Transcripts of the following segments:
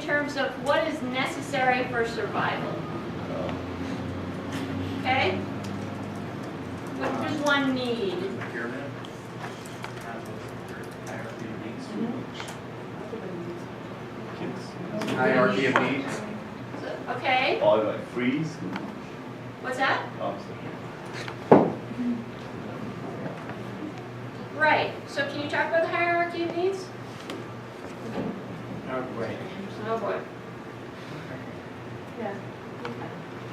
terms of what is necessary for survival. Okay? What does one need? Pyramid. Hierarchy of needs. Hierarchy of needs. Okay, Or like freeze. what's that? Oh, Right, so can you talk about the hierarchy of needs? Oh, wait. Oh boy.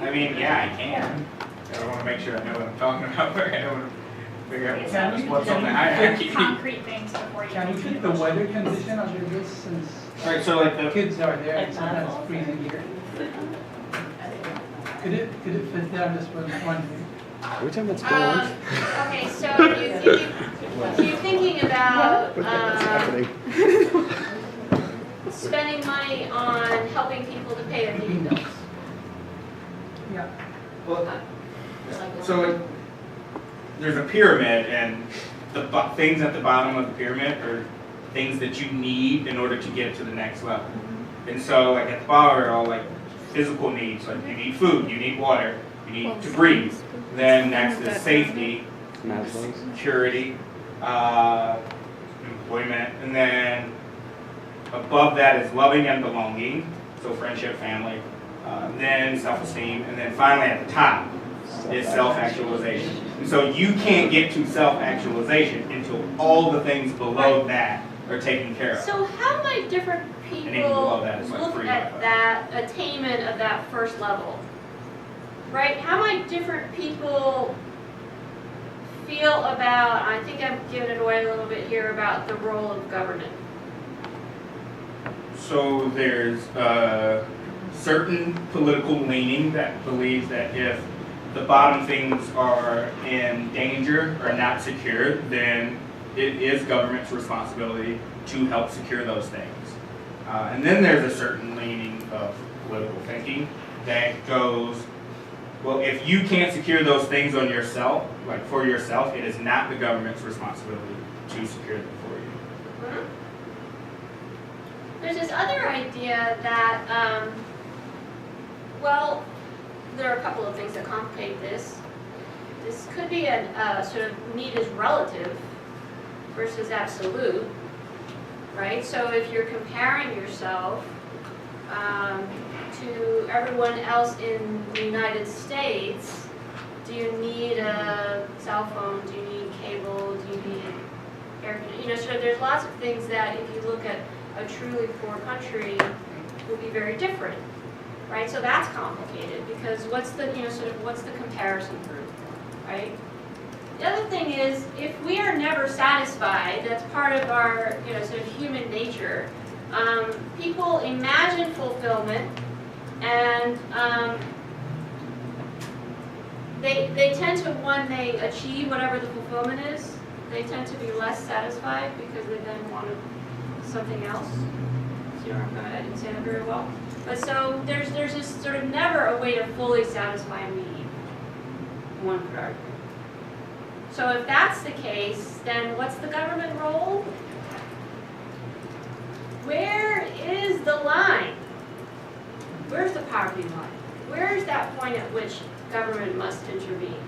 I mean, yeah, I can. I want to make sure I know what I'm talking about. I don't want to figure out what's on the hierarchy. Concrete things before you. Can you put the weather condition under this since Right, so like the kids are there and sometimes it's freezing here? Could it fit there? I'm just wondering. Are we talking about school lunch? Okay, so you're thinking about What's happening? spending money on helping people to pay their heating bills. Yeah. well, so like, there's a pyramid, and the things at the bottom of the pyramid are things that you need in order to get to the next level. And so like at the bottom are all like physical needs, like you need food, you need water, you need to breathe. Then next is safety, Maslow's. security, employment, and then above that is loving and belonging, so friendship, family, then self-esteem, and then finally at the top is self-actualization. And so you can't get to self-actualization until all the things below that are taken care of. So how might different And even below people that is like look free at Wi-Fi. that attainment of that first level? Right? How might different people feel about, I think I'm giving it away a little bit here, about the role of government? So there's a certain political leaning that believes that if the bottom things are in danger or not secure, then it is government's responsibility to help secure those things. And then there's a certain leaning of political thinking that goes, well, if you can't secure those things on yourself, like for yourself, it is not the government's responsibility to secure them for you. Mhm. There's this other idea that, well, there are a couple of things that complicate this. This could be a sort of need is relative versus absolute, right? So if you're comparing yourself to everyone else in the United States, do you need a cell phone? Do you need cable? Do you need air? You know, so there's lots of things that if you look at a truly poor country will be very different, right? So that's complicated because what's the, you know, sort of what's the comparison group, right? The other thing is if we are never satisfied, that's part of our, you know, sort of human nature. People imagine fulfillment and they tend to, when they achieve whatever the fulfillment is, they tend to be less satisfied because they then want something else. See where I'm going? I didn't say that very well. But so there's just sort of never a way to fully satisfy a need, one could argue. So if that's the case, then what's the government role? Where is the line? Where's the poverty line? Where's that point at which government must intervene?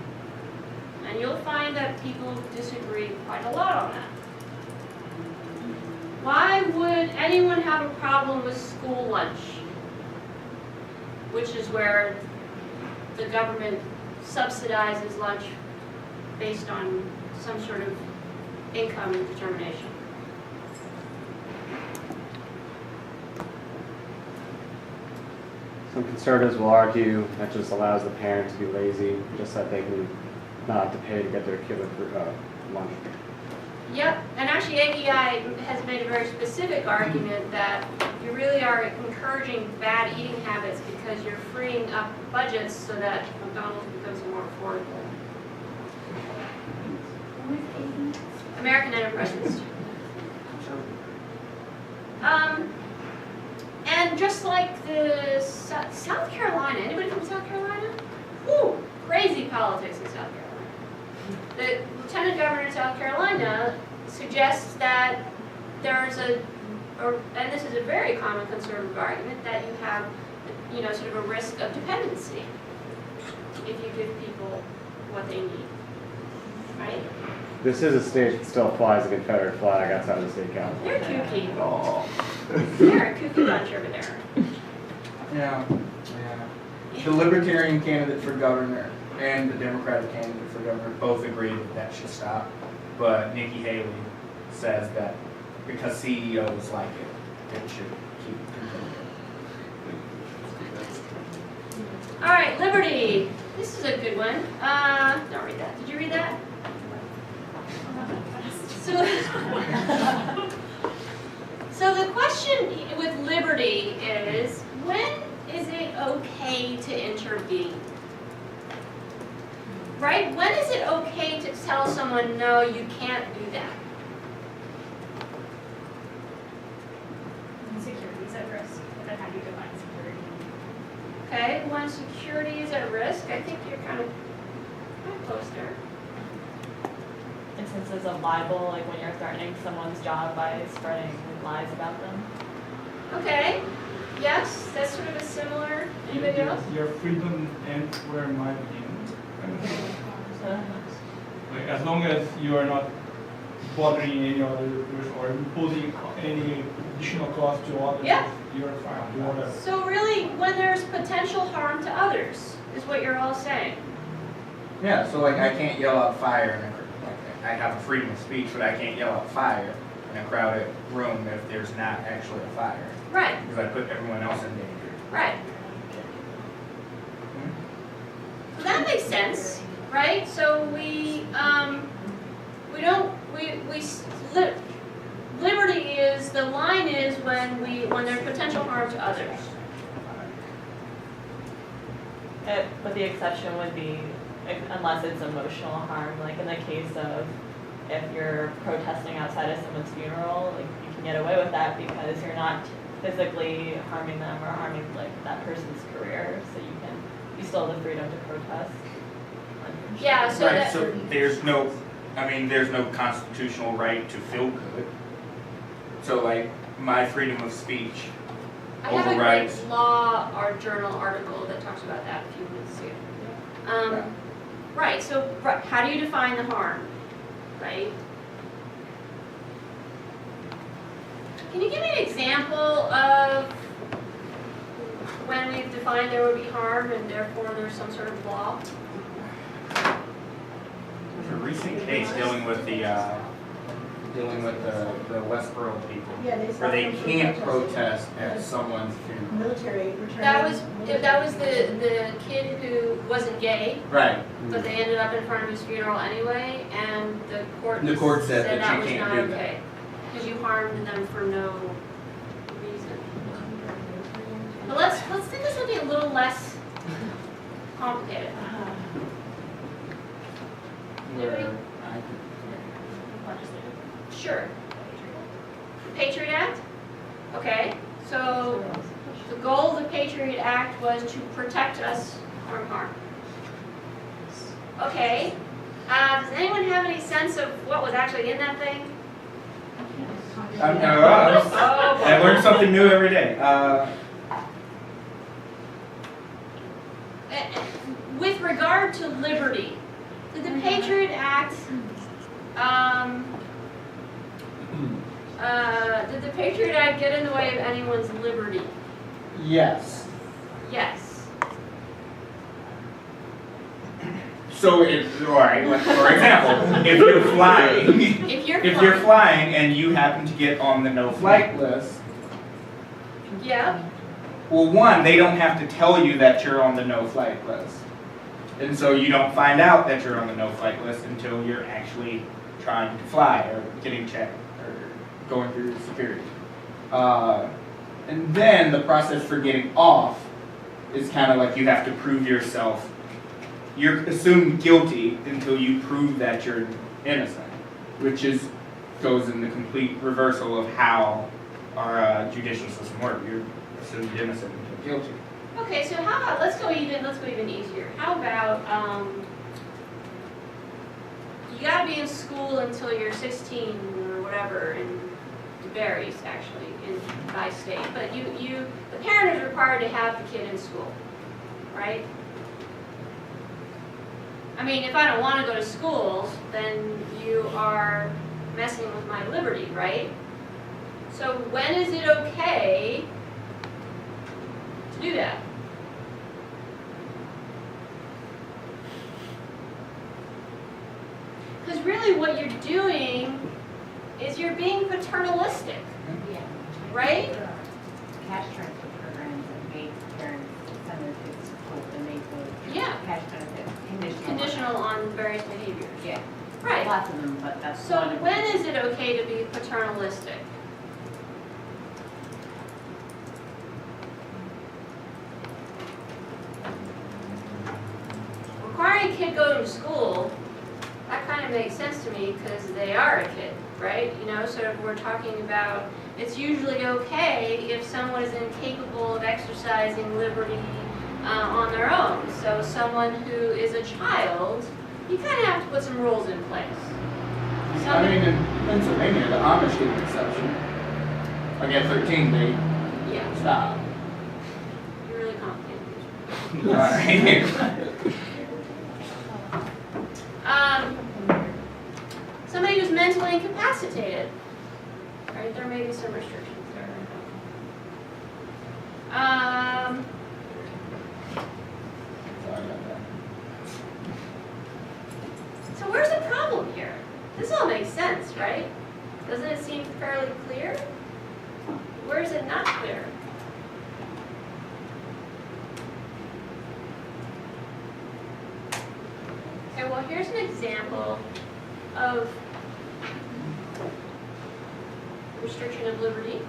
And you'll find that people disagree quite a lot on that. Why would anyone have a problem with school lunch? Which is where the government subsidizes lunch based on some sort of income determination. Some conservatives will argue that just allows the parents to be lazy, just that they can not have to pay to get their kid lunch. Yep, and actually AEI has made a very specific argument that you really are encouraging bad eating habits because you're freeing up budgets so that McDonald's becomes more affordable. American Enterprise Institute. And just like the South Carolina, anybody from South Carolina? Whew, crazy politics in South Carolina. The Lieutenant Governor of South Carolina suggests that there's a and this is a very common conservative argument, that you have, sort of a risk of dependency if you give people what they need, right? This is a state that still flies a Confederate flag outside of the state capitol. You're kooky. You're a kooky bunch over there. Yeah. The Libertarian candidate for governor and the Democratic candidate for governor both agree that that should stop. But Nikki Haley says that because CEOs like it should keep continuing. All right, Liberty. This is a good one. Don't read that. Did you read that? So the question with liberty is, when is it okay to intervene? Right? When is it okay to tell someone, no, you can't do that? Security is at risk, but then how do you define security? Okay, when security is at risk, I think you're kind of close there. Instances of libel, like when you're threatening someone's job by spreading lies about them. Okay, yes, that's sort of a similar, anybody else? Your freedom ends where mine begins. Like, as long as you are not bothering any other person or imposing any additional cost to others, Yeah. you're fine, do whatever. So really, when there's potential harm to others, is what you're all saying. Yeah, so like I can't yell out fire in a, like I have a freedom of speech, but I can't yell out fire in a crowded room if there's not actually a fire, Right, because I put everyone else in danger. right. So that makes sense, right? So liberty is, the line is when there's potential harm to others. But the exception would be unless it's emotional harm, like in the case of if you're protesting outside of someone's funeral, like you can get away with that because you're not physically harming them or harming like that person's career, so you still have the freedom to protest. Yeah, so Right, that, so there's no constitutional right to feel good. So like my freedom of speech I have a great overrides. law or journal article that talks about that a few minutes ago. Yeah. Right, so how do you define the harm, right? Can you give me an example of when we've defined there would be harm and therefore there's some sort of law? There's a recent case dealing with the Westboro people, Yeah, they where they stopped them from can't protesting. protest at someone's funeral. Military returning. That was the kid who wasn't gay, Right. but they ended up in front of his funeral anyway, and the court said that that you was can't not do that. okay. Because you harmed them for no reason. But let's think this will be a little less complicated. Where Sure. Patriot Act? Okay, so the goal of the Patriot Act was to protect us from harm. Okay, does anyone have any sense of what was actually in that thing? I learned something new every day. With regard to liberty, did the Patriot Act, did the Patriot Act get in the way of anyone's liberty? Yes. Yes. So all right, like, for example, if you're flying, If you're if you're flying and you happen to get on the no-flight list, Yeah, well, one, they don't have to tell you that you're on the no-flight list. And so you don't find out that you're on the no-flight list until you're actually trying to fly or getting checked or going through security. And then the process for getting off is kind of like you have to prove yourself. You're assumed guilty until you prove that you're innocent, which goes in the complete reversal of how our judicial system works. You're assumed innocent until guilty. okay, so how about, let's go even easier. How about, you gotta be in school until you're 16 or whatever, and varies actually by state, but the parent is required to have the kid in school, right? I mean, if I don't want to go to school, then you are messing with my liberty, right? So when is it okay to do that? Because really what you're doing is you're being paternalistic, Yeah. right? Cash transfer programs that make parents send their kids to school and make those Yeah, cash benefits conditional. conditional on various behaviors. Yeah, Right. lots of them, but that's So one of when them. is it okay to be paternalistic? Requiring a kid going to school, that kind of makes sense to me because they are a kid, right? You know, so if we're talking about, it's usually okay if someone is incapable of exercising liberty on their own. So someone who is a child, you kind of have to put some rules in place. I mean, in Pennsylvania, the Amish get an exception. Like at 13, they Yeah, stop. you're really complicated. Alright. Somebody who's mentally incapacitated, right? There may be some restrictions there. Sorry about that. So where's the problem here? This all makes sense, right? Doesn't it seem fairly clear? Where is it not clear? Okay, well, here's an example of restriction of liberty.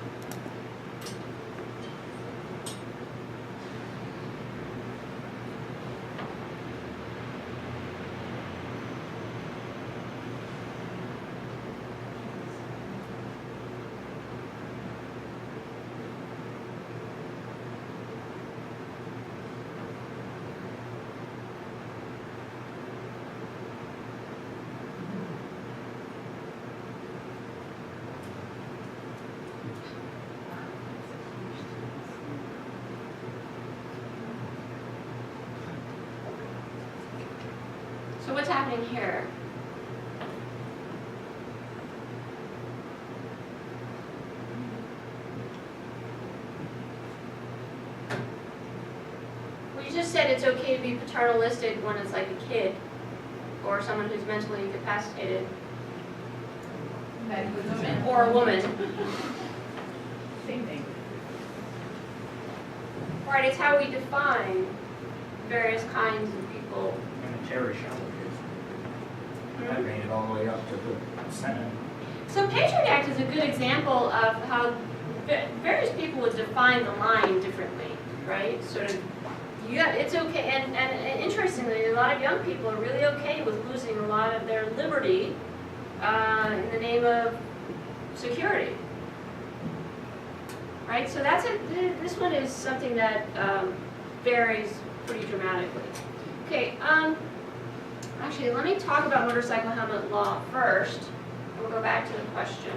So what's happening here? Well, you just said it's okay to be paternalistic when it's like a kid or someone who's mentally incapacitated or a woman. Same thing. Right, it's how we define various kinds of people. And the Terry Shower is, that made it all the way up to the Senate. So Patriot Act is a good example of how various people would define the line differently, right? Sort of, yeah, it's okay, and interestingly, a lot of young people are really okay with losing a lot of their liberty in the name of security. Right, so that's it. This one is something that varies pretty dramatically. Okay, actually, let me talk about motorcycle helmet law first. We'll go back to the question.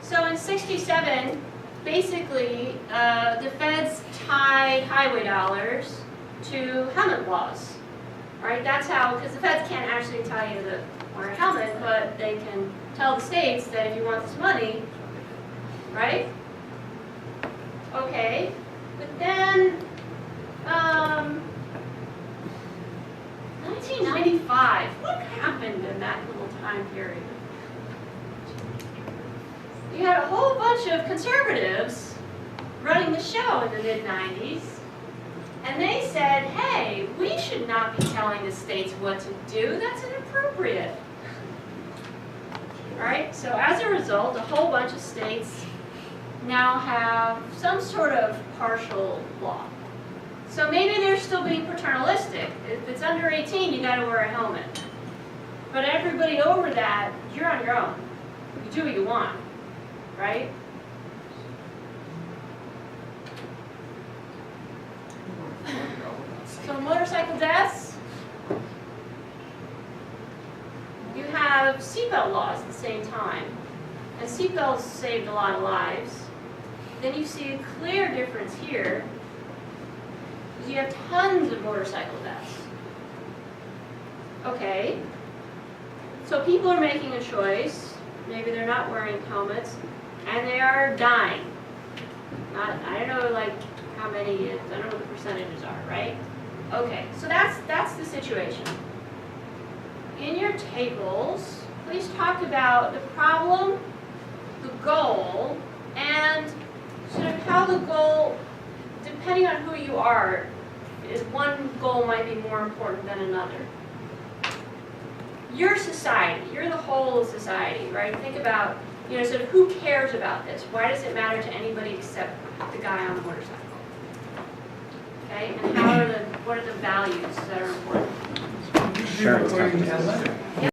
So in '67, basically, the feds tied highway dollars to helmet laws. Right, that's how, because the feds can't actually tell you to wear a helmet, but they can tell the states that if you want this money, right? Okay, but then, 1995, what happened in that little time period? You had a whole bunch of conservatives running the show in the mid-90s. And they said, hey, we should not be telling the states what to do. That's inappropriate. All right, so as a result, a whole bunch of states now have some sort of partial law. So maybe they're still being paternalistic. If it's under 18, you got to wear a helmet. But everybody over that, you're on your own. You do what you want, right? So motorcycle deaths, have seatbelt laws at the same time, and seatbelts saved a lot of lives, then you see a clear difference here, because you have tons of motorcycle deaths. Okay, so people are making a choice, maybe they're not wearing helmets, and they are dying. I don't know like how many, I don't know what the percentages are, right? Okay, so that's the situation. In your tables, please talk about the problem, the goal, and sort of how the goal, depending on who you are, is one goal might be more important than another. Your society, you're the whole of society, right? Think about, sort of who cares about this? Why does it matter to anybody except the guy on the motorcycle? Okay, and what are the values that are important? Insurance Wearing companies. helmet?